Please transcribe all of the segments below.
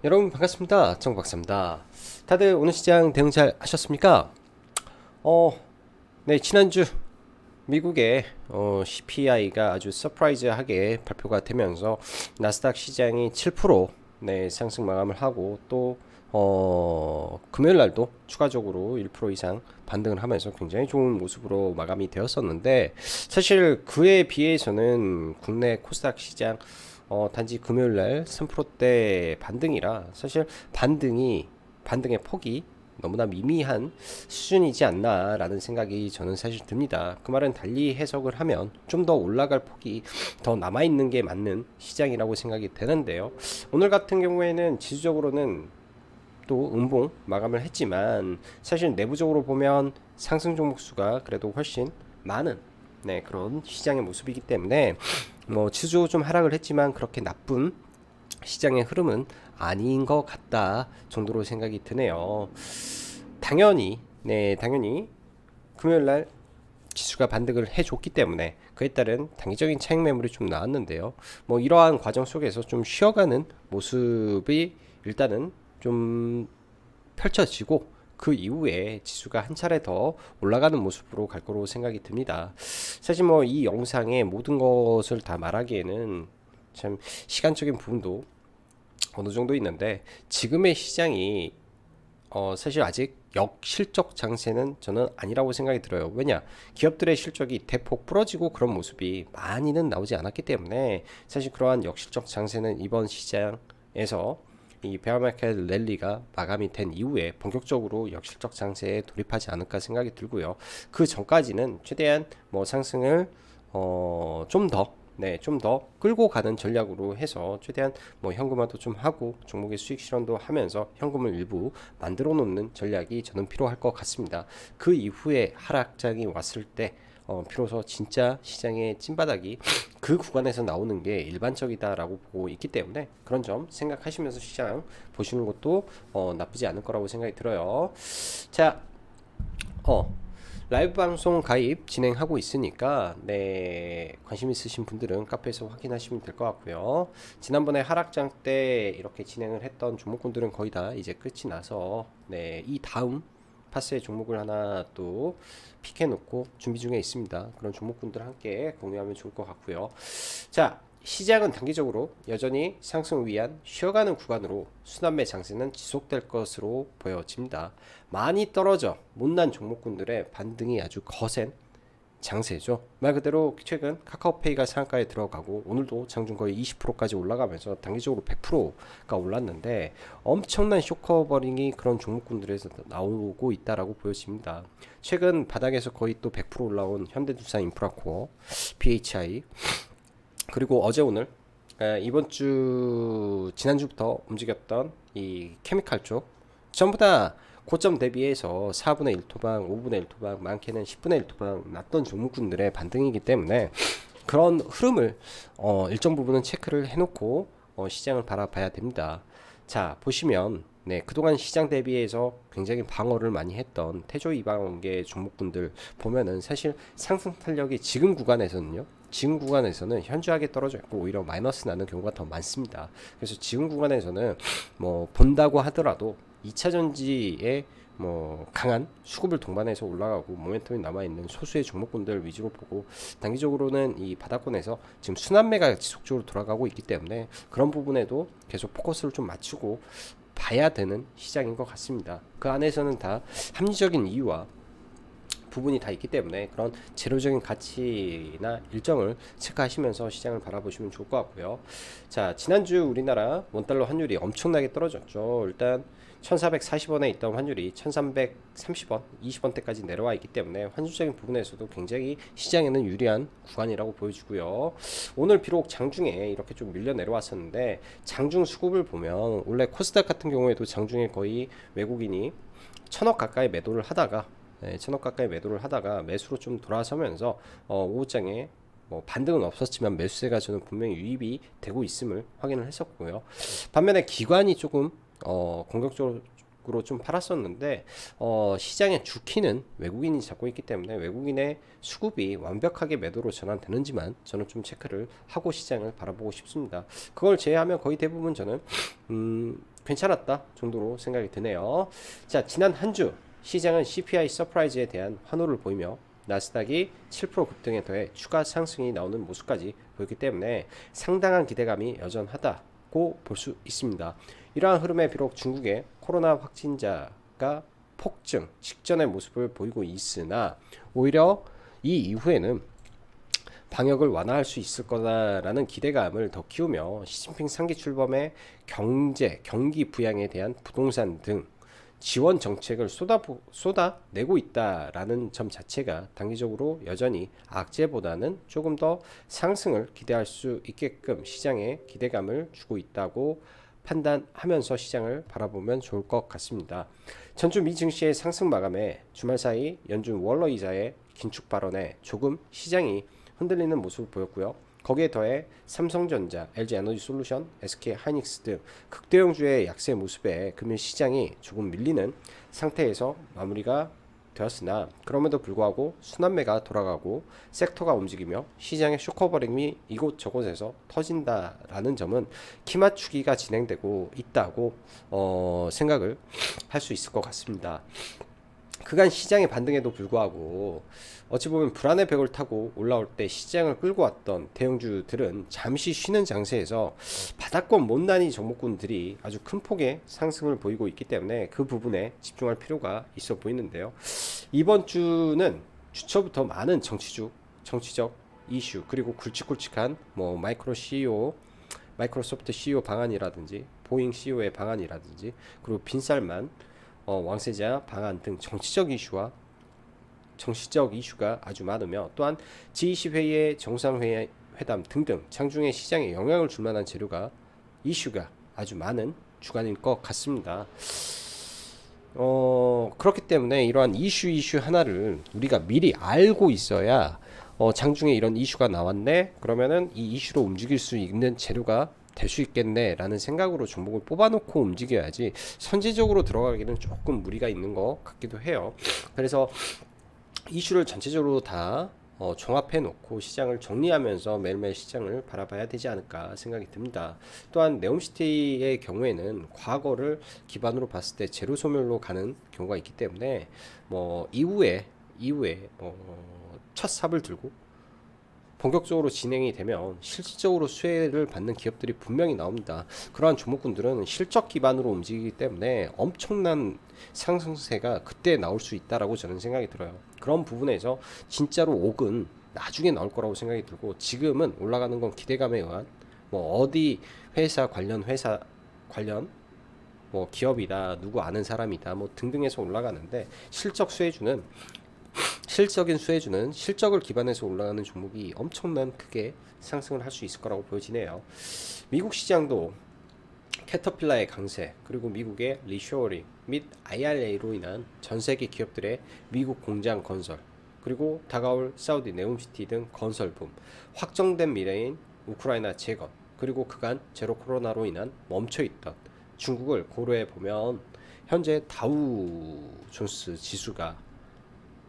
여러분 반갑습니다. 정박사입니다. 다들 오늘 시장 대응 잘 하셨습니까? 어, 네, 지난주 미국의 CPI가 아주 서프라이즈하게 발표가 되면서 나스닥 시장이 7% 네, 상승 마감을 하고 또 금요일 날도 추가적으로 1% 이상 반등을 하면서 굉장히 좋은 모습으로 마감이 되었었는데 사실 그에 비해서는 국내 코스닥 시장 단지 금요일 날 3%대 반등이라 사실 반등의 폭이 너무나 미미한 수준이지 않나라는 생각이 저는 사실 듭니다. 그 말은 달리 해석을 하면 좀 더 올라갈 폭이 더 남아있는 게 맞는 시장이라고 생각이 되는데요. 오늘 같은 경우에는 지수적으로는 또 음봉 마감을 했지만 사실 내부적으로 보면 상승 종목 수가 그래도 훨씬 많은 네, 그런 시장의 모습이기 때문에 뭐 지수 좀 하락을 했지만 그렇게 나쁜 시장의 흐름은 아닌 것 같다 정도로 생각이 드네요. 당연히 금요일 날 지수가 반등을 해줬기 때문에 그에 따른 단기적인 차익 매물이 좀 나왔는데요. 뭐 이러한 과정 속에서 좀 쉬어가는 모습이 일단은 좀 펼쳐지고 그 이후에 지수가 한 차례 더 올라가는 모습으로 갈 거로 생각이 듭니다. 사실 뭐 이 영상에 모든 것을 다 말하기에는 참 시간적인 부분도 어느 정도 있는데 지금의 시장이 사실 아직 역실적 장세는 저는 아니라고 생각이 들어요. 왜냐? 기업들의 실적이 대폭 부러지고 그런 모습이 많이는 나오지 않았기 때문에 사실 그러한 역실적 장세는 이번 시장에서 이 베어마켓 랠리가 마감이 된 이후에 본격적으로 역실적 장세에 돌입하지 않을까 생각이 들고요. 그 전까지는 최대한 뭐 상승을 좀 더 끌고 가는 전략으로 해서 최대한 뭐 현금화도 좀 하고 종목의 수익 실현도 하면서 현금을 일부 만들어 놓는 전략이 저는 필요할 것 같습니다. 그 이후에 하락장이 왔을 때 비로소 진짜 시장의 찐바닥이 그 구간에서 나오는 게 일반적이다라고 보고 있기 때문에 그런 점 생각하시면서 시장 보시는 것도 나쁘지 않을 거라고 생각이 들어요. 자, 어, 라이브 방송 가입 진행하고 있으니까 네 관심 있으신 분들은 카페에서 확인하시면 될 것 같고요. 지난번에 하락장 때 이렇게 진행을 했던 종목군들은 거의 다 이제 끝이 나서 이 다음 파스의 종목을 하나 또 픽해 놓고 준비 중에 있습니다. 그런 종목군들 함께 공유하면 좋을 것 같고요. 자, 시장은 단기적으로 여전히 상승을 위한 쉬어가는 구간으로 순환매 장세는 지속될 것으로 보여집니다. 많이 떨어져 못난 종목군들의 반등이 아주 거센 장세죠. 말 그대로 최근 카카오페이가 상한가에 들어가고 오늘도 장중 거의 20%까지 올라가면서 단기적으로 100%가 올랐는데 엄청난 쇼커버링이 그런 종목군들에서 나오고 있다라고 보여집니다. 최근 바닥에서 거의 또 100% 올라온 현대두산 인프라코어, BHI 그리고 어제 오늘 이번 주 지난주부터 움직였던 이 케미칼 쪽 전부 다 고점 대비해서 4분의 1 토방, 5분의 1 토방, 많게는 10분의 1 토방 났던 종목군들의 반등이기 때문에 그런 흐름을 일정 부분은 체크를 해놓고 시장을 바라봐야 됩니다. 자, 보시면 그동안 시장 대비해서 굉장히 방어를 많이 했던 태조 이방계 종목군들 보면은 사실 상승 탄력이 지금 구간에서는 현저하게 떨어져 있고 오히려 마이너스 나는 경우가 더 많습니다. 그래서 지금 구간에서는 뭐 본다고 하더라도 2차 전지에 뭐 강한 수급을 동반해서 올라가고 모멘텀이 남아있는 소수의 종목군들 위주로 보고 단기적으로는 이 바닥권에서 지금 순환매가 지속적으로 돌아가고 있기 때문에 그런 부분에도 계속 포커스를 좀 맞추고 봐야 되는 시장인 것 같습니다. 그 안에서는 다 합리적인 이유와 부분이 다 있기 때문에 그런 재료적인 가치나 일정을 체크하시면서 시장을 바라보시면 좋을 것 같고요. 자, 지난주 우리나라 원달러 환율이 엄청나게 떨어졌죠. 일단 1440원에 있던 환율이 1330원, 20원대까지 내려와 있기 때문에 환율적인 부분에서도 굉장히 시장에는 유리한 구간이라고 보여지고요. 오늘 비록 장중에 이렇게 좀 밀려 내려왔었는데 장중 수급을 보면 원래 코스닥 같은 경우에도 장중에 거의 외국인이 천억 가까이 매도를 하다가 천억 가까이 매도를 하다가 매수로 좀 돌아서면서 오후장에 뭐 반등은 없었지만 매수세가 저는 분명히 유입이 되고 있음을 확인을 했었고요. 반면에 기관이 조금 공격적으로 좀 팔았었는데 시장의 주키는 외국인이 잡고 있기 때문에 외국인의 수급이 완벽하게 매도로 전환되는지만 저는 좀 체크를 하고 시장을 바라보고 싶습니다. 그걸 제외하면 거의 대부분 저는 괜찮았다 정도로 생각이 드네요. 자, 지난 한 주 시장은 CPI 서프라이즈에 대한 환호를 보이며 나스닥이 7% 급등에 더해 추가 상승이 나오는 모습까지 보였기 때문에 상당한 기대감이 여전하다고 볼 수 있습니다. 이러한 흐름에 비록 중국의 코로나 확진자가 폭증 직전의 모습을 보이고 있으나 오히려 이 이후에는 방역을 완화할 수 있을 거다라는 기대감을 더 키우며 시진핑 3기 출범의 경기 부양에 대한 부동산 등 지원 정책을 쏟아내고 있다라는 점 자체가 단기적으로 여전히 악재보다는 조금 더 상승을 기대할 수 있게끔 시장에 기대감을 주고 있다고 판단하면서 시장을 바라보면 좋을 것 같습니다. 전주 미 증시의 상승 마감에 주말 사이 연준 월러 이자의 긴축 발언에 조금 시장이 흔들리는 모습을 보였고요. 거기에 더해 삼성전자, LG에너지솔루션, SK하이닉스 등 극대형주의 약세 모습에 금일 시장이 조금 밀리는 상태에서 마무리가 되었으나 그럼에도 불구하고 순환매가 돌아가고 섹터가 움직이며 시장의 쇼커버링이 이곳저곳에서 터진다라는 점은 키 맞추기가 진행되고 있다고 생각을 할 수 있을 것 같습니다. 그간 시장의 반등에도 불구하고 어찌 보면 불안의 벽을 타고 올라올 때 시장을 끌고 왔던 대형주들은 잠시 쉬는 장세에서 바닥권 못난이 종목군들이 아주 큰 폭의 상승을 보이고 있기 때문에 그 부분에 집중할 필요가 있어 보이는데요. 이번 주는 주초부터 많은 정치적 이슈 그리고 굵직굵직한 뭐 마이크로소프트 CEO 방안이라든지 보잉 CEO의 방안이라든지 그리고 빈살만 왕세자 방안 등 정치적 이슈가 아주 많으며 또한 G20 회의의 정상회담 등등 장중에 시장에 영향을 줄 만한 이슈가 아주 많은 주간인 것 같습니다. 그렇기 때문에 이러한 이슈 하나를 우리가 미리 알고 있어야 장중에 이런 이슈가 나왔네 그러면은 이 이슈로 움직일 수 있는 재료가 될 수 있겠네 라는 생각으로 종목을 뽑아놓고 움직여야지 선제적으로 들어가기는 조금 무리가 있는 것 같기도 해요. 그래서 이슈를 전체적으로 다 종합해 놓고 시장을 정리하면서 매일매일 시장을 바라봐야 되지 않을까 생각이 듭니다. 또한 네옴시티의 경우에는 과거를 기반으로 봤을 때 제로 소멸로 가는 경우가 있기 때문에 뭐 이후에 첫 삽을 들고 본격적으로 진행이 되면 실질적으로 수혜를 받는 기업들이 분명히 나옵니다. 그러한 종목군들은 실적 기반으로 움직이기 때문에 엄청난 상승세가 그때 나올 수 있다라고 저는 생각이 들어요. 그런 부분에서 진짜로 옥은 나중에 나올 거라고 생각이 들고 지금은 올라가는 건 기대감에 의한 뭐 어디 관련 뭐 기업이다 누구 아는 사람이다 뭐 등등해서 올라가는데 실적인 수혜주는 실적을 기반해서 올라가는 종목이 엄청난 크게 상승을 할 수 있을 거라고 보여지네요. 미국 시장도 캐터필라의 강세 그리고 미국의 리쇼어링 및 IRA로 인한 전 세계 기업들의 미국 공장 건설 그리고 다가올 사우디 네옴시티 등 건설붐 확정된 미래인 우크라이나 재건 그리고 그간 제로 코로나로 인한 멈춰있던 중국을 고려해 보면 현재 다우존스 지수가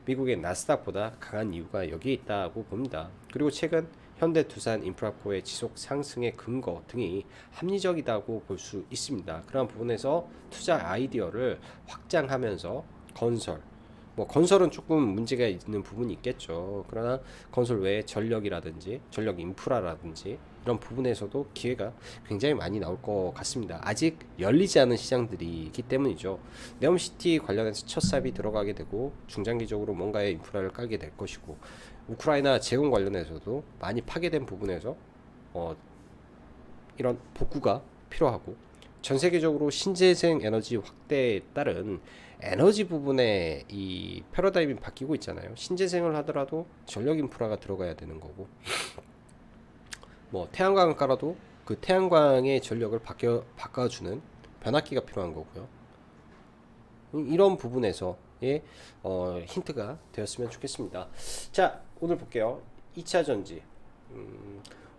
미국의 나스닥보다 강한 이유가 여기에 있다고 봅니다. 그리고 최근 현대 두산 인프라코의 지속 상승의 근거 등이 합리적이라고 볼 수 있습니다. 그런 부분에서 투자 아이디어를 확장하면서 건설은 조금 문제가 있는 부분이 있겠죠. 그러나 건설 외에 전력 인프라라든지 이런 부분에서도 기회가 굉장히 많이 나올 것 같습니다. 아직 열리지 않은 시장들이 있기 때문이죠. 네옴시티 관련해서 첫 삽이 들어가게 되고 중장기적으로 뭔가의 인프라를 깔게 될 것이고 우크라이나 재건 관련해서도 많이 파괴된 부분에서 이런 복구가 필요하고 전 세계적으로 신재생 에너지 확대에 따른 에너지 부분에 이 패러다임이 바뀌고 있잖아요. 신재생을 하더라도 전력 인프라가 들어가야 되는 거고 뭐 태양광을 깔아도 그 태양광의 전력을 바꿔주는 변압기가 필요한 거고요. 이런 부분에서의 힌트가 되었으면 좋겠습니다. 자, 오늘 볼게요. 2차 전지.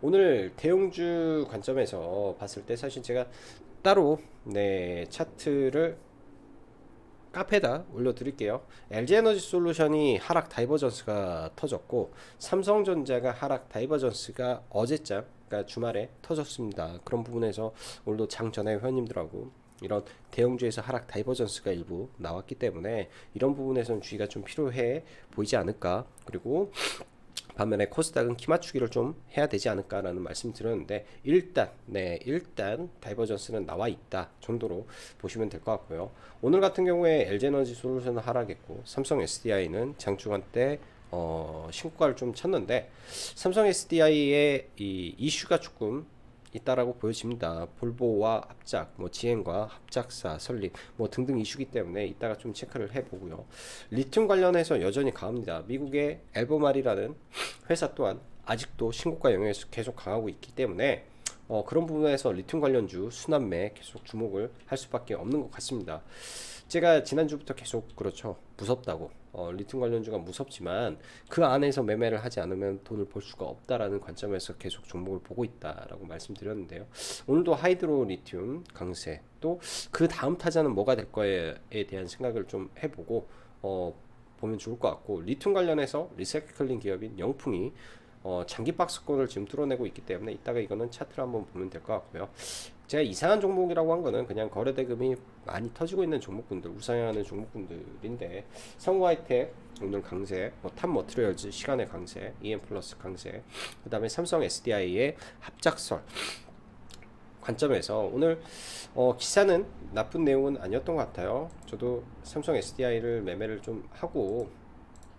오늘 대형주 관점에서 봤을 때 사실 제가 따로 차트를 카페에다 올려드릴게요. LG에너지솔루션이 하락 다이버전스가 터졌고 삼성전자가 하락 다이버전스가 어제장 그러니까 주말에 터졌습니다. 그런 부분에서 오늘도 장전에 회원님들하고 이런 대형주에서 하락 다이버전스가 일부 나왔기 때문에 이런 부분에서는 주의가 좀 필요해 보이지 않을까. 그리고 반면에 코스닥은 키 맞추기를 좀 해야 되지 않을까라는 말씀 드렸는데 일단 다이버전스는 나와 있다 정도로 보시면 될 것 같고요. 오늘 같은 경우에 LG에너지 솔루션은 하락했고 삼성 SDI는 장중간 때 신고가를 좀 쳤는데 삼성 SDI의 이 이슈가 조금 있다라고 보여집니다. 볼보와 합작, 뭐 GM과 합작사 설립, 뭐 등등 이슈기 때문에 이따가 좀 체크를 해보고요. 리튬 관련해서 여전히 강합니다. 미국의 엘보말이라는 회사 또한 아직도 신고가 영역에서 계속 강하고 있기 때문에 그런 부분에서 리튬 관련주 순환매 계속 주목을 할 수밖에 없는 것 같습니다. 제가 지난주부터 계속 그렇죠. 무섭다고. 리튬 관련주가 무섭지만 그 안에서 매매를 하지 않으면 돈을 벌 수가 없다라는 관점에서 계속 종목을 보고 있다라고 말씀드렸는데요. 오늘도 하이드로 리튬 강세 또 그 다음 타자는 뭐가 될 거에 대한 생각을 좀 해보고 보면 좋을 것 같고 리튬 관련해서 리사이클링 기업인 영풍이 장기 박스권을 지금 뚫어내고 있기 때문에 이따가 이거는 차트를 한번 보면 될 것 같고요. 제가 이상한 종목이라고 한 거는 그냥 거래 대금이 많이 터지고 있는 종목군들, 우상향하는 종목군들인데 성우하이텍 오늘 강세, 탑 머트리얼즈 시간의 강세, EM 플러스 강세, 그 다음에 삼성 SDI의 합작설 관점에서 오늘 기사는 나쁜 내용은 아니었던 것 같아요. 저도 삼성 SDI를 매매를 좀 하고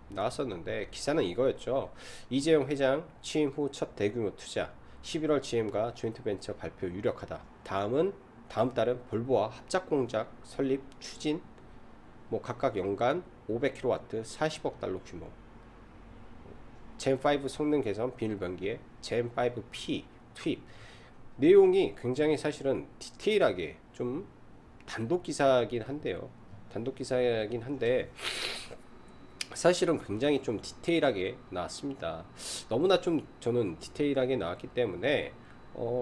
나왔었는데 기사는 이거였죠. 이재용 회장 취임 후 첫 대규모 투자 11월 GM과 조인트벤처 발표 유력하다. 다음 달은 볼보와 합작 공장 설립 추진 뭐 각각 연간 500kW 40억 달러 규모 젠5 성능 개선 비닐 변기에 젠5P 투입 내용이 굉장히 사실은 디테일하게 좀 단독 기사긴 한데 사실은 굉장히 좀 디테일하게 나왔습니다. 너무나 좀 저는 디테일하게 나왔기 때문에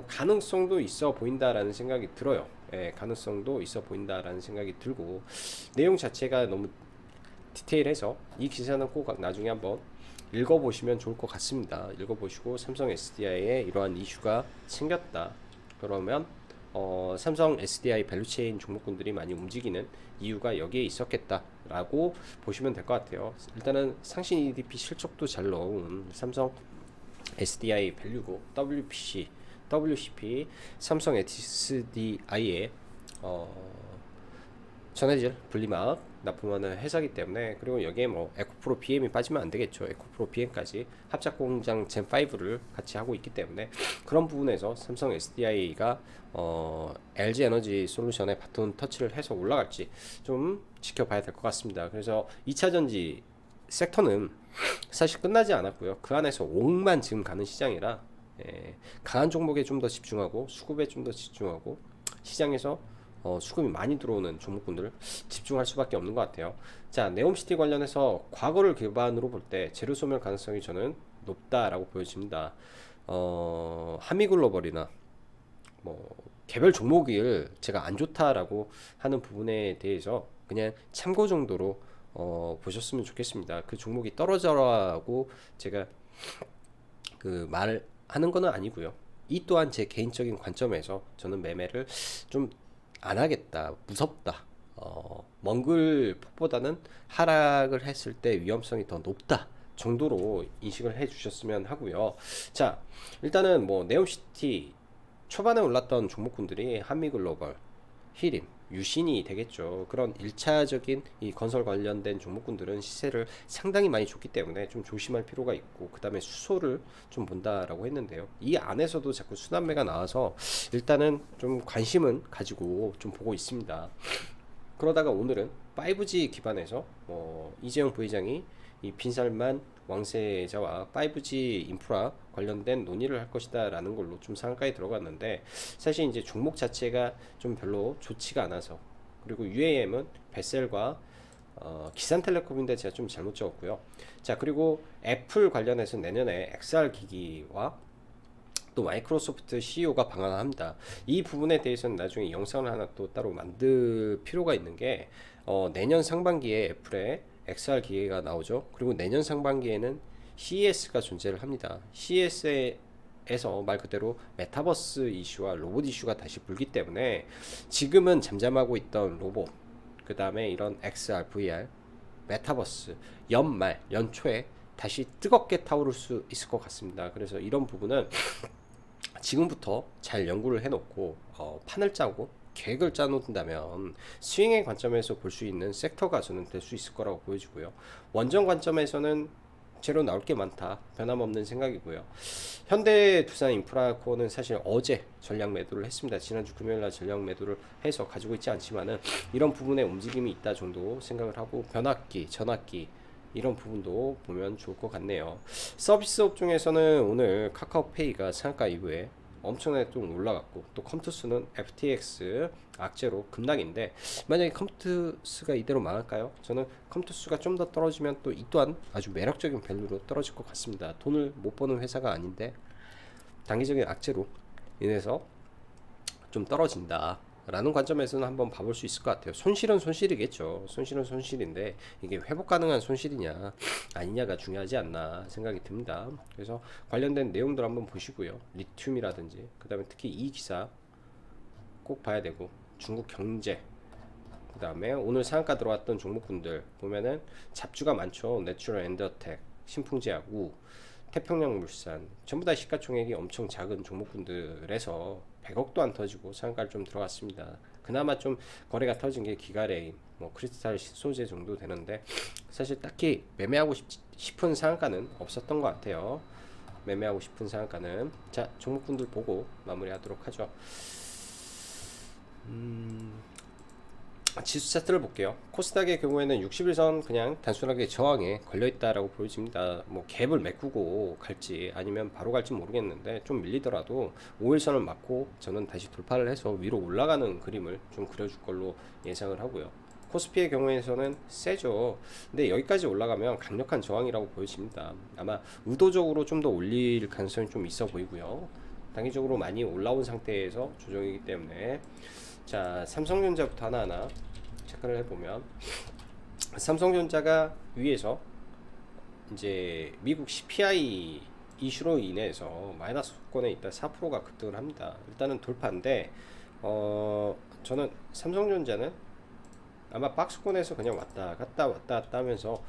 가능성도 있어 보인다라는 생각이 들어요. 가능성도 있어 보인다라는 생각이 들고 내용 자체가 너무 디테일해서 이 기사는 꼭 나중에 한번 읽어보시면 좋을 것 같습니다. 읽어보시고 삼성 SDI에 이러한 이슈가 생겼다. 그러면 삼성 SDI 밸류체인 종목군들이 많이 움직이는 이유가 여기에 있었겠다라고 보시면 될 것 같아요. 일단은 상신 EDP 실적도 잘 넣은 삼성 SDI 밸류고 WCP 삼성 SDI의 전해질 분리막 납품하는 회사이기 때문에 그리고 여기에 뭐 에코프로 BM이 빠지면 안 되겠죠. 에코프로 BM까지 합작 공장 젠5를 같이 하고 있기 때문에 그런 부분에서 삼성 SDI가 LG 에너지 솔루션에 바톤 터치를 해서 올라갈지 좀 지켜봐야 될 것 같습니다. 그래서 2차 전지 섹터는 사실 끝나지 않았고요. 그 안에서 5억만 지금 가는 시장이라 강한 종목에 좀 더 집중하고 수급에 좀 더 집중하고 시장에서 수급이 많이 들어오는 종목군들을 집중할 수밖에 없는 것 같아요. 자, 네옴시티 관련해서 과거를 기반으로 볼 때 재료 소멸 가능성이 저는 높다라고 보여집니다. 한미글로벌이나 뭐 개별 종목을 제가 안 좋다라고 하는 부분에 대해서 그냥 참고 정도로 보셨으면 좋겠습니다. 그 종목이 떨어져라고 제가 그 말하는 거는 아니고요. 이 또한 제 개인적인 관점에서 저는 매매를 좀 안 하겠다, 무섭다, 멍글 폭보다는 하락을 했을 때 위험성이 더 높다 정도로 인식을 해 주셨으면 하고요. 자, 일단은 뭐 네옴시티 초반에 올랐던 종목군들이 한미글로벌, 히림, 유신이 되겠죠. 그런 1차적인 이 건설 관련된 종목군들은 시세를 상당히 많이 줬기 때문에 좀 조심할 필요가 있고 그 다음에 수소를 좀 본다라고 했는데요. 이 안에서도 자꾸 순환매가 나와서 일단은 좀 관심은 가지고 좀 보고 있습니다. 그러다가 오늘은 5G 기반에서 이재용 부회장이 이 빈살만 왕세자와 5G 인프라 관련된 논의를 할 것이다 라는 걸로 좀 상한가에 들어갔는데 사실 이제 종목 자체가 좀 별로 좋지가 않아서 그리고 UAM은 베셀과 기산텔레콤인데 제가 좀 잘못 적었고요. 자, 그리고 애플 관련해서 내년에 XR 기기와 또 마이크로소프트 CEO가 방한합니다. 이 부분에 대해서는 나중에 영상을 하나 또 따로 만들 필요가 있는 게 내년 상반기에 애플의 XR 기계가 나오죠. 그리고 내년 상반기에는 CES가 존재를 합니다. CES에 에서 말 그대로 메타버스 이슈와 로봇 이슈가 다시 불기 때문에 지금은 잠잠하고 있던 로봇, 그 다음에 이런 XR, VR, 메타버스 연말, 연초에 다시 뜨겁게 타오를 수 있을 것 같습니다. 그래서 이런 부분은 지금부터 잘 연구를 해놓고 판을 짜고 계획을 짜놓는다면 스윙의 관점에서 볼 수 있는 섹터가 저는 될 수 있을 거라고 보여지고요. 원전 관점에서는 제로 나올 게 많다, 변함없는 생각이고요. 현대 두산 인프라코어는 사실 어제 전략 매도를 했습니다. 지난주 금요일날 전략 매도를 해서 가지고 있지 않지만은 이런 부분에 움직임이 있다 정도 생각을 하고, 변압기, 전압기 이런 부분도 보면 좋을 것 같네요. 서비스업 중에서는 오늘 카카오페이가 상한가 이후에 엄청나게 좀 올라갔고, 또 컴투스는 FTX 악재로 급락인데, 만약에 컴투스가 이대로 망할까요? 저는 컴투스가 좀 더 떨어지면 또 이 또한 아주 매력적인 밸류로 떨어질 것 같습니다. 돈을 못 버는 회사가 아닌데 단기적인 악재로 인해서 좀 떨어진다 라는 관점에서는 한번 봐볼 수 있을 것 같아요. 손실은 손실이겠죠. 손실은 손실인데 이게 회복 가능한 손실이냐 아니냐가 중요하지 않나 생각이 듭니다. 그래서 관련된 내용들 한번 보시고요. 리튬이라든지, 그 다음에 특히 이 기사 꼭 봐야 되고, 중국 경제, 그 다음에 오늘 상한가 들어왔던 종목군들 보면은 잡주가 많죠. 내추럴 엔더텍, 신풍제약, 우, 태평양물산, 전부 다 시가총액이 엄청 작은 종목군들에서 100억도 안 터지고 상한가를 좀 들어갔습니다. 그나마 좀 거래가 터진 게 기가레인, 뭐 크리스탈 소재 정도 되는데, 사실 딱히 매매하고 싶은 상한가는 없었던 것 같아요. 매매하고 싶은 상한가는. 자, 종목군들 보고 마무리하도록 하죠. 지수 차트를 볼게요. 코스닥의 경우에는 60일선 그냥 단순하게 저항에 걸려있다라고 보여집니다. 뭐 갭을 메꾸고 갈지 아니면 바로 갈지 모르겠는데, 좀 밀리더라도 5일선을 맞고 저는 다시 돌파를 해서 위로 올라가는 그림을 좀 그려줄 걸로 예상을 하고요. 코스피의 경우에서는 세죠. 근데 여기까지 올라가면 강력한 저항이라고 보여집니다. 아마 의도적으로 좀 더 올릴 가능성이 좀 있어 보이고요. 단기적으로 많이 올라온 상태에서 조정이기 때문에. 자, 삼성전자부터 하나하나 체크를 해보면, 삼성전자가 위에서 이제 미국 CPI 이슈로 인해서 마이너스 수권에 있다 4%가 급등을 합니다. 일단은 돌파인데, 저는 삼성전자는 아마 박스권에서 그냥 왔다 갔다 하면서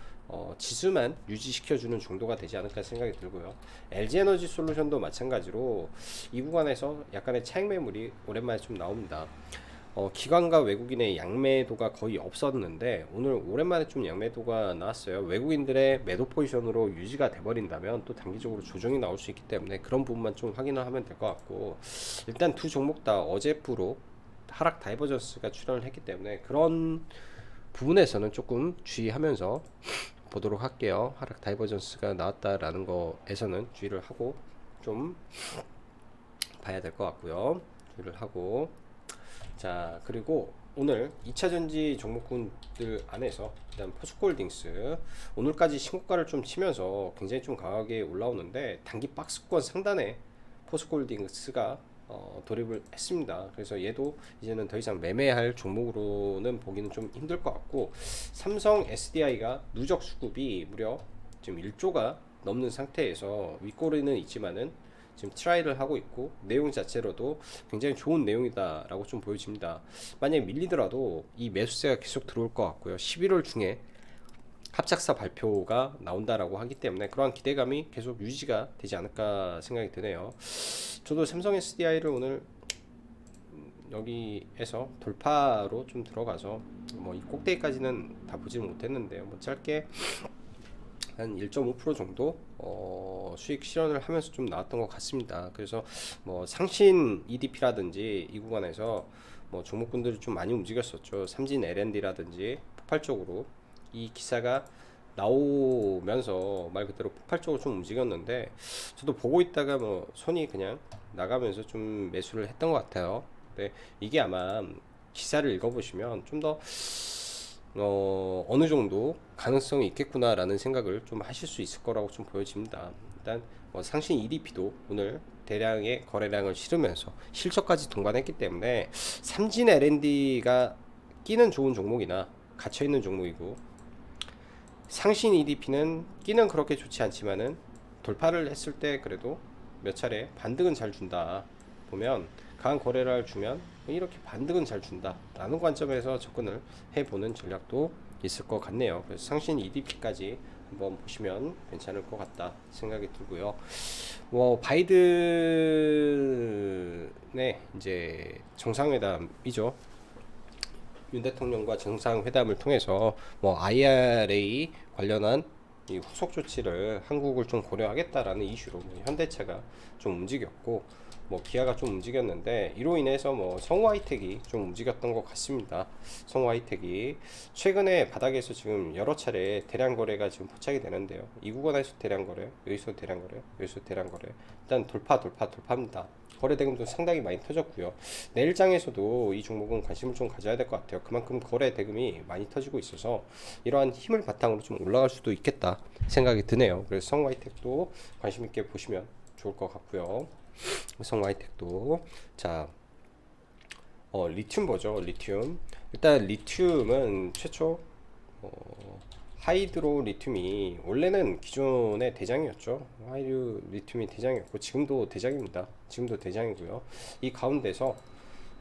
지수만 유지시켜주는 정도가 되지 않을까 생각이 들고요. LG에너지 솔루션도 마찬가지로 이 구간에서 약간의 차익 매물이 오랜만에 좀 나옵니다. 기관과 외국인의 양매도가 거의 없었는데 오늘 오랜만에 좀 양매도가 나왔어요. 외국인들의 매도 포지션으로 유지가 돼버린다면 또 단기적으로 조정이 나올 수 있기 때문에 그런 부분만 좀 확인을 하면 될 것 같고, 일단 두 종목 다 어제부로 하락 다이버전스가 출현을 했기 때문에 그런 부분에서는 조금 주의하면서 보도록 할게요. 하락 다이버전스가 나왔다라는 거에서는 주의를 하고 좀 봐야 될 것 같고요. 주의를 하고, 자, 그리고 오늘 2차전지 종목군들 안에서 일단 포스코홀딩스 오늘까지 신고가를 좀 치면서 굉장히 좀 강하게 올라오는데, 단기 박스권 상단에 포스코홀딩스가 돌입을 했습니다. 그래서 얘도 이제는 더 이상 매매할 종목으로는 보기는 좀 힘들 것 같고, 삼성 SDI가 누적 수급이 무려 지금 1조가 넘는 상태에서 윗꼬리는 있지만은 지금 트라이를 하고 있고, 내용 자체로도 굉장히 좋은 내용이다 라고 좀 보여집니다. 만약에 밀리더라도 이 매수세가 계속 들어올 것 같고요. 11월 중에 합작사 발표가 나온다라고 하기 때문에 그러한 기대감이 계속 유지가 되지 않을까 생각이 드네요. 저도 삼성 SDI를 오늘 여기에서 돌파로 좀 들어가서 뭐 이 꼭대기까지는 다 보지는 못했는데요. 뭐 짧게 한 1.5% 정도 수익 실현을 하면서 좀 나왔던 것 같습니다. 그래서 뭐 상신 EDP라든지 이 구간에서 뭐 종목군들이 좀 많이 움직였었죠. 삼진 L&D라든지 폭발적으로 이 기사가 나오면서 말 그대로 폭발적으로 좀 움직였는데, 저도 보고 있다가 뭐 손이 그냥 나가면서 좀 매수를 했던 것 같아요. 근데 이게 아마 기사를 읽어보시면 좀 더 어느 정도 가능성이 있겠구나라는 생각을 좀 하실 수 있을 거라고 좀 보여집니다. 일단 상신 EDP도 오늘 대량의 거래량을 실으면서 실적까지 동반했기 때문에 삼진 L&D가 끼는 좋은 종목이나 갇혀있는 종목이고, 상신 EDP는 끼는 그렇게 좋지 않지만은 돌파를 했을 때 그래도 몇 차례 반등은 잘 준다. 보면 강한 거래를 주면 이렇게 반등은 잘 준다 라는 관점에서 접근을 해보는 전략도 있을 것 같네요. 그래서 상신 EDP까지 한번 보시면 괜찮을 것 같다 생각이 들고요. 뭐 바이든의 이제 정상회담이죠. 윤 대통령과 정상회담을 통해서 뭐 IRA 관련한 이 후속 조치를 한국을 좀 고려하겠다라는 이슈로 뭐 현대차가 좀 움직였고 뭐 기아가 좀 움직였는데 이로 인해서 뭐 성우하이텍이 좀 움직였던 것 같습니다. 성우하이텍이 최근에 바닥에서 지금 여러 차례 대량 거래가 지금 포착이 되는데요. 이 구간에서 대량 거래, 여기서 대량 거래, 여기서 대량 거래. 일단 돌파입니다. 거래 대금도 상당히 많이 터졌고요. 내일장에서도 이 종목은 관심을 좀 가져야 될 것 같아요. 그만큼 거래 대금이 많이 터지고 있어서 이러한 힘을 바탕으로 좀 올라갈 수도 있겠다 생각이 드네요. 그래서 성우하이텍도 관심 있게 보시면 좋을 것 같고요. 성우하이텍도 자, 리튬 보죠. 리튬. 일단 리튬은 최초 하이드로 리튬이 원래는 기존의 대장이었죠. 하이드로 리튬이 대장이었고 지금도 대장입니다. 지금도 대장이고요. 이 가운데서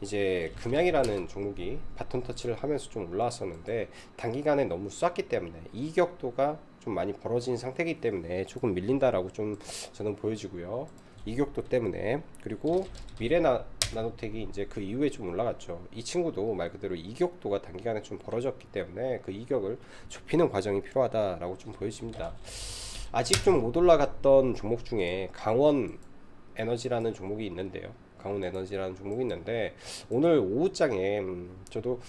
이제 금양이라는 종목이 바톤 터치를 하면서 좀 올라왔었는데 단기간에 너무 쐈기 때문에 이격도가 좀 많이 벌어진 상태이기 때문에 조금 밀린다라고 좀 저는 보여지고요. 이격도 때문에. 그리고 나노텍이 이제 그 이후에 좀 올라갔죠. 이 친구도 말 그대로 이격도가 단기간에 좀 벌어졌기 때문에 그 이격을 좁히는 과정이 필요하다라고 좀 보여집니다. 아직 좀 못 올라갔던 종목 중에 강원 에너지라는 종목이 있는데요. 강원 에너지라는 종목이 있는데 오늘 오후장에 저도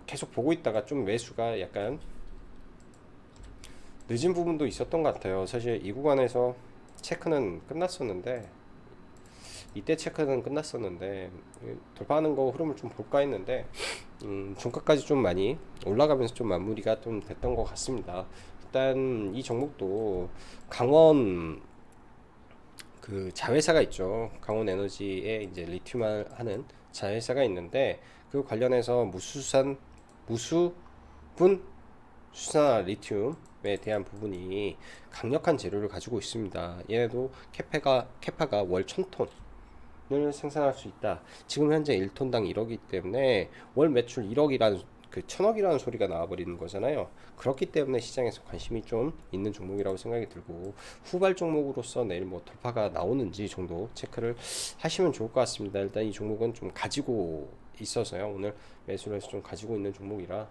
계속 보고 있다가 좀 매수가 약간 늦은 부분도 있었던 것 같아요. 사실 이 구간에서 체크는 끝났었는데 이때 체크는 끝났었는데 돌파하는 거 흐름을 좀 볼까 했는데 종가까지 좀 많이 올라가면서 좀 마무리가 좀 됐던 것 같습니다. 일단 이 종목도 강원 그 자회사가 있죠. 강원 에너지에 이제 리튬을 하는 자회사가 있는데 그 관련해서 무수분 수산화 리튬에 대한 부분이 강력한 재료를 가지고 있습니다. 얘네도 캐파가 월 1000톤을 생산할 수 있다. 지금 현재 1톤당 1억이기 때문에 월 매출 1억이라는 그 1000억이라는 소리가 나와버리는 거잖아요. 그렇기 때문에 시장에서 관심이 좀 있는 종목이라고 생각이 들고 후발 종목으로서 내일 뭐 돌파가 나오는지 정도 체크를 하시면 좋을 것 같습니다. 일단 이 종목은 좀 가지고 있어서요. 오늘 매수를 해서 좀 가지고 있는 종목이라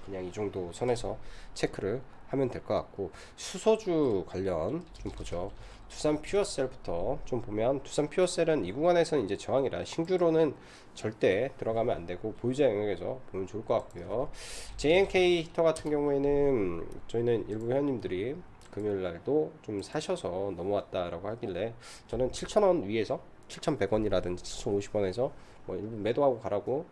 그냥 이 정도 선에서 체크를 하면 될 것 같고 수소주 관련 좀 보죠. 두산 퓨어셀부터 좀 보면 두산 퓨어셀은 이 구간에서는 이제 저항이라 신규로는 절대 들어가면 안 되고 보유자 영역에서 보면 좋을 것 같고요. JNK 히터 같은 경우에는 저희는 일부 회원님들이 금요일 날도 좀 사셔서 넘어왔다라고 하길래 저는 7,000원 위에서 7,100원이라든지 7,050원에서 뭐 일부 매도하고 가라고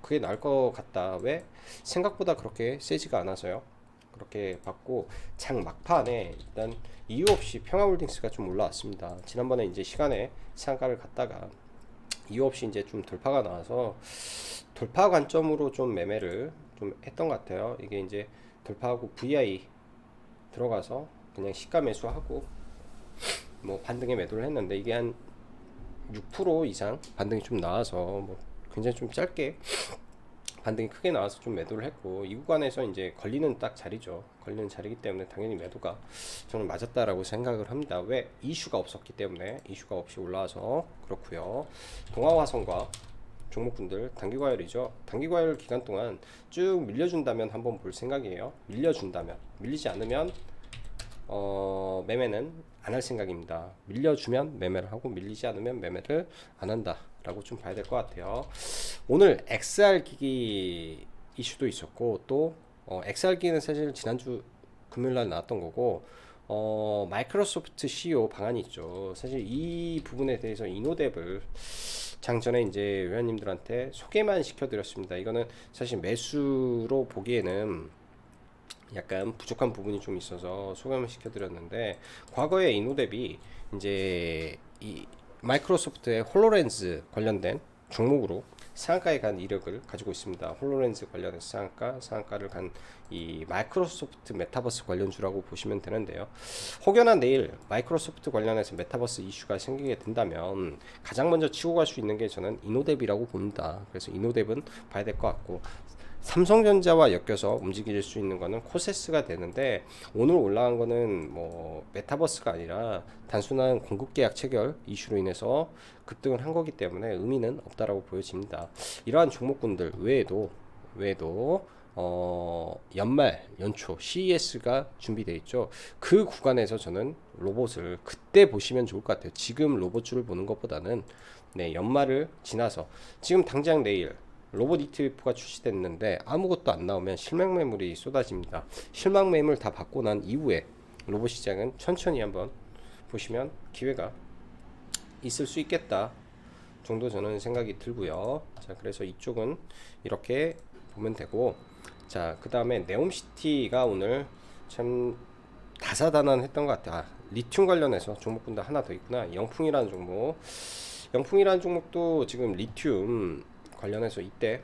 그게 나을 것 같다. 왜? 생각보다 그렇게 세지가 않아서요. 그렇게 봤고 장 막판에 일단 이유 없이 평화홀딩스가 좀 올라왔습니다. 지난번에 이제 시간에 상가를 갔다가 이유 없이 이제 좀 돌파가 나와서 돌파 관점으로 좀 매매를 좀 했던 것 같아요. 이게 이제 돌파하고 VI 들어가서 그냥 시가 매수하고 뭐 반등에 매도를 했는데 이게 한 6% 이상 반등이 좀 나와서 뭐 굉장히 좀 짧게 반등이 크게 나와서 좀 매도를 했고 이 구간에서 이제 걸리는 딱 자리죠. 걸리는 자리이기 때문에 당연히 매도가 저는 맞았다라고 생각을 합니다. 왜? 이슈가 없었기 때문에 이슈가 없이 올라와서 그렇고요. 동아화성과 종목군들 단기과열이죠. 단기과열 기간 동안 쭉 밀려준다면 한번 볼 생각이에요. 밀려준다면 밀리지 않으면 매매는 안 할 생각입니다. 밀려주면 매매를 하고 밀리지 않으면 매매를 안 한다 라고 좀 봐야 될 것 같아요. 오늘 XR 기기 이슈도 있었고 또 XR 기기는 사실 지난주 금요일날 나왔던 거고 마이크로소프트 CEO 방안이 있죠. 사실 이 부분에 대해서 이노뎁을 장전에 이제 회원님들한테 소개만 시켜드렸습니다. 이거는 사실 매수로 보기에는 약간 부족한 부분이 좀 있어서 소개만 시켜드렸는데 과거에 이노뎁이 이제 이 마이크로소프트의 홀로렌즈 관련된 종목으로 상한가에 간 이력을 가지고 있습니다. 홀로렌즈 관련해서 상한가를 간 이 마이크로소프트 메타버스 관련주라고 보시면 되는데요. 혹여나 내일 마이크로소프트 관련해서 메타버스 이슈가 생기게 된다면 가장 먼저 치고 갈 수 있는 게 저는 이노뎁이라고 봅니다. 그래서 이노뎁은 봐야 될 것 같고, 삼성전자와 엮여서 움직일 수 있는 거는 코세스가 되는데, 오늘 올라간 거는 뭐 메타버스가 아니라 단순한 공급 계약 체결 이슈로 인해서 급등을 한 거기 때문에 의미는 없다라고 보여집니다. 이러한 종목군들 외에도 연말 연초 CES가 준비되어 있죠. 그 구간에서 저는 로봇을 그때 보시면 좋을 것 같아요. 지금 로봇주를 보는 것보다는 연말을 지나서, 지금 당장 내일 로봇 ETF가 출시됐는데 아무것도 안 나오면 실망 매물이 쏟아집니다. 실망 매물 다 받고 난 이후에 로봇 시장은 천천히 한번 보시면 기회가 있을 수 있겠다 정도 저는 생각이 들고요. 자, 그래서 이쪽은 이렇게 보면 되고, 자, 그 다음에 네옴시티가 오늘 참 다사다난했던 것 같아요. 리튬 관련해서 종목군도 하나 더 있구나. 영풍이라는 종목도 지금 리튬 관련해서 이때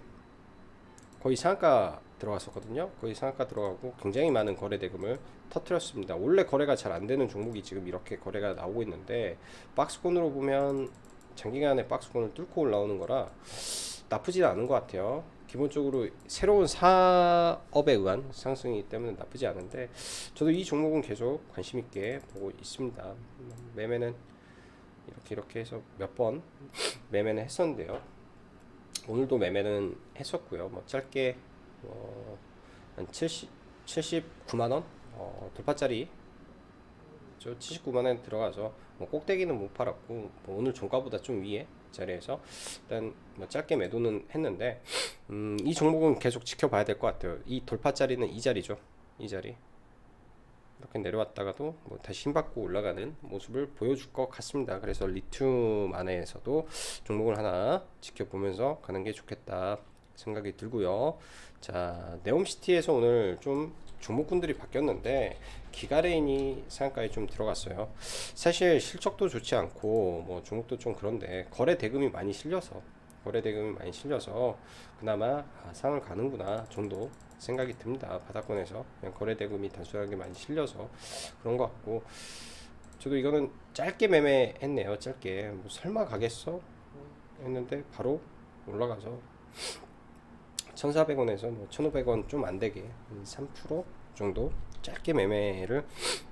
거의 상한가 들어갔었거든요. 거의 상한가 들어가고 굉장히 많은 거래 대금을 터뜨렸습니다. 원래 거래가 잘 안 되는 종목이 지금 이렇게 거래가 나오고 있는데, 박스권으로 보면 장기간의 박스권을 뚫고 올라오는 거라 나쁘지 않은 것 같아요. 기본적으로 새로운 사업에 의한 상승이기 때문에 나쁘지 않은데, 저도 이 종목은 계속 관심 있게 보고 있습니다. 매매는 이렇게 해서 몇 번 매매는 했었는데요. 오늘도 매매는 했었고요. 뭐 짧게 한 79만 원 돌파짜리 79만 원 들어가서 뭐 꼭대기는 못 팔았고, 뭐 오늘 종가보다 좀 위에 자리에서 일단 뭐 짧게 매도는 했는데, 이 종목은 계속 지켜봐야 될 것 같아요. 이 돌파짜리는 이 자리죠. 이 자리 이렇게 내려왔다가도 뭐 다시 힘받고 올라가는 모습을 보여줄 것 같습니다. 그래서 리튬 안에서도 종목을 하나 지켜보면서 가는 게 좋겠다 생각이 들고요. 자, 네옴시티에서 오늘 좀 종목군들이 바뀌었는데, 기가레인이 상한가에 좀 들어갔어요. 사실 실적도 좋지 않고 뭐 종목도 좀 그런데 거래 대금이 많이 실려서 그나마 상을 가는구나 정도 생각이 듭니다. 바닥권에서 그냥 거래 대금이 단순하게 많이 실려서 그런 것 같고, 저도 이거는 짧게 매매했네요. 짧게 뭐 설마 가겠어 했는데 바로 올라가서 1,400원에서 뭐 1,500원 좀 안되게 3% 정도 짧게 매매를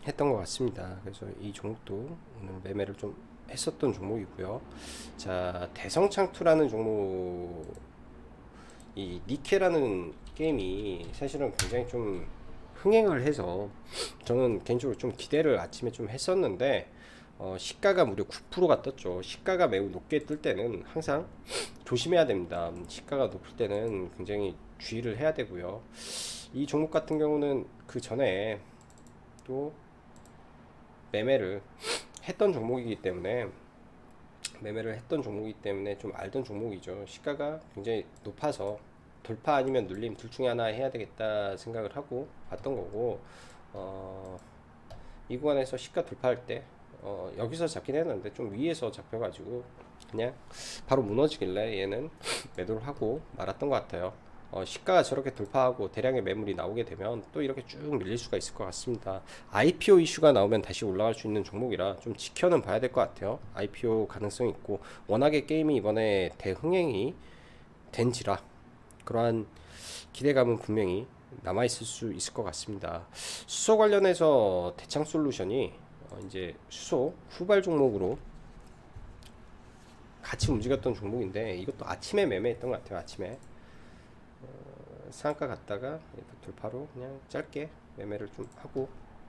했던 것 같습니다. 그래서 이 종목도 오늘 매매를 좀 했었던 종목이고요. 자, 대성창투라는 종목, 이 니케라는 게임이 사실은 굉장히 좀 흥행을 해서 저는 개인적으로 좀 기대를 아침에 좀 했었는데, 시가가 무려 9%가 떴죠. 시가가 매우 높게 뜰 때는 항상 조심해야 됩니다. 시가가 높을 때는 굉장히 주의를 해야 되고요. 이 종목 같은 경우는 그 전에 또 매매를 했던 종목이기 때문에 좀 알던 종목이죠. 시가가 굉장히 높아서 돌파 아니면 눌림 둘 중에 하나 해야 되겠다 생각을 하고 봤던 거고, 이 구간에서 시가 돌파할 때 여기서 잡긴 했는데 좀 위에서 잡혀가지고 그냥 바로 무너지길래 얘는 매도를 하고 말았던 것 같아요. 시가가 저렇게 돌파하고 대량의 매물이 나오게 되면 또 이렇게 쭉 밀릴 수가 있을 것 같습니다. IPO 이슈가 나오면 다시 올라갈 수 있는 종목이라 좀 지켜는 봐야 될 것 같아요. IPO 가능성이 있고, 워낙에 게임이 이번에 대흥행이 된지라 그러한 기대감은 분명히 남아있을 수 있을 것 같습니다. 수소 관련해서 대창솔루션이 이제 수소 후발 종목으로 같이 움직였던 종목인데, 이것도 아침에 매매했던 것 같아요. 아침에 상한가 갔다가 돌파로 그냥 짧게 매매를 좀 하고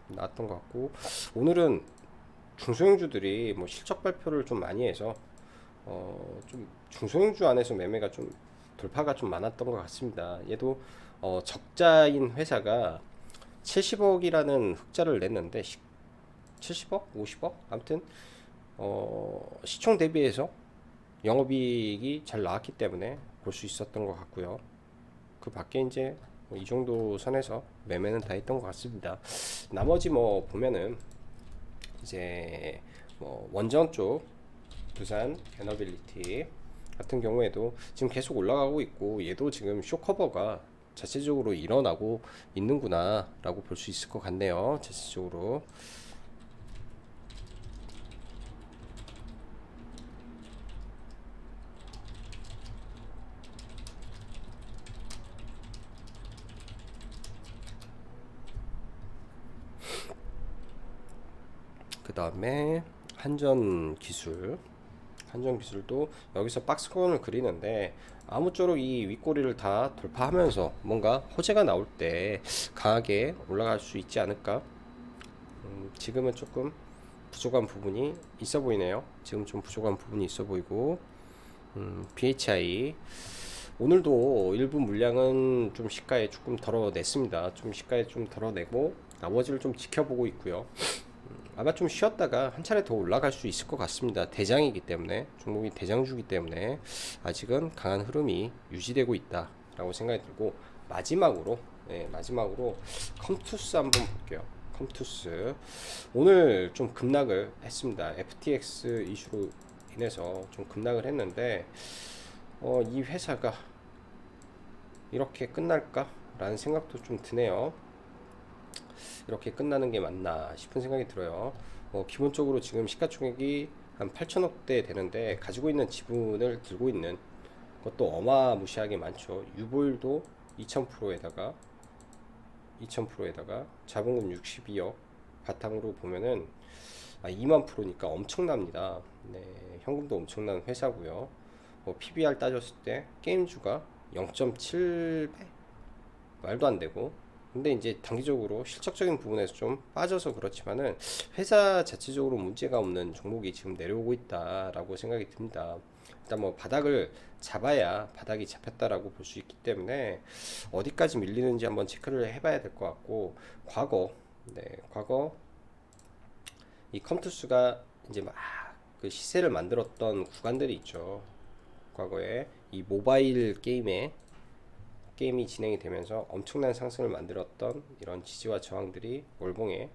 나왔던 것 같고, 오늘은 중소형주들이 뭐 실적 발표를 좀 많이 해서 좀 중소형주 안에서 매매가 좀 돌파가 좀 많았던 것 같습니다. 얘도 적자인 회사가 70억이라는 흑자를 냈는데 70억? 50억? 아무튼 시총 대비해서 영업이익이 잘 나왔기 때문에 볼 수 있었던 것 같고요. 그 밖에 이제 이 정도 선에서 매매는 다 했던 것 같습니다. 나머지 뭐 보면은 이제 뭐 원전 쪽 두산 에너빌리티, 같은 경우에도 지금 계속 올라가고 있고, 얘도 지금 쇼커버가 자체적으로 일어나고 있는구나 라고 볼 수 있을 것 같네요. 자체적으로. 그 다음에 한전 기술도 여기서 박스권을 그리는데, 아무쪼록 이 윗꼬리를 다 돌파하면서 뭔가 호재가 나올 때 강하게 올라갈 수 있지 않을까. 지금은 조금 부족한 부분이 있어 보이네요. 지금 좀 부족한 부분이 있어 보이고, BHI 오늘도 일부 물량은 좀 시가에 조금 덜어냈습니다. 좀 시가에 좀 덜어내고 나머지를 좀 지켜보고 있고요. 아마 좀 쉬었다가 한 차례 더 올라갈 수 있을 것 같습니다. 대장이기 때문에, 종목이 대장주기 때문에 아직은 강한 흐름이 유지되고 있다라고 생각이 들고, 마지막으로 컴투스 한번 볼게요. 컴투스 오늘 좀 급락을 했습니다. FTX 이슈로 인해서 좀 급락을 했는데, 이 회사가 이렇게 끝날까? 라는 생각도 좀 드네요. 이렇게 끝나는 게 맞나 싶은 생각이 들어요. 기본적으로 지금 시가총액이 한 8천억대 되는데, 가지고 있는 지분을 들고 있는 것도 어마무시하게 많죠. 유보율도 2000%에다가 자본금 62억 바탕으로 보면은 2만 프로니까 엄청납니다. 네, 현금도 엄청난 회사고요. PBR 따졌을 때 게임주가 0.7배, 말도 안 되고. 근데 이제 단기적으로 실적적인 부분에서 좀 빠져서 그렇지만은 회사 자체적으로 문제가 없는 종목이 지금 내려오고 있다라고 생각이 듭니다. 일단 뭐 바닥을 잡아야 바닥이 잡혔다라고 볼 수 있기 때문에 어디까지 밀리는지 한번 체크를 해봐야 될 것 같고, 과거 이 컴투스가 이제 막 그 시세를 만들었던 구간들이 있죠. 과거에 이 모바일 게임이 진행이 되면서 엄청난 상승을 만들었던 이런 지지와 저항들이 월봉에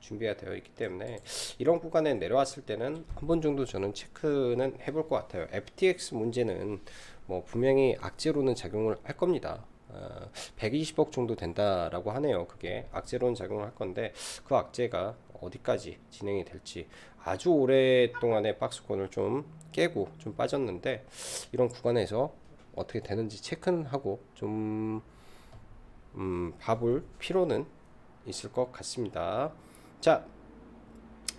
준비가 되어 있기 때문에, 이런 구간에 내려왔을 때는 한 번 정도 저는 체크는 해볼 것 같아요. FTX 문제는 뭐 분명히 악재로는 작용을 할 겁니다. 120억 정도 된다라고 하네요. 그게 악재로는 작용을 할 건데, 그 악재가 어디까지 진행이 될지, 아주 오랫동안의 박스권을 좀 깨고 좀 빠졌는데, 이런 구간에서 어떻게 되는지 체크는 하고 좀 봐볼 필요는 있을 것 같습니다. 자,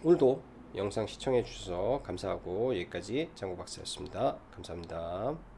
오늘도 영상 시청해 주셔서 감사하고, 여기까지 장구박사였습니다. 감사합니다.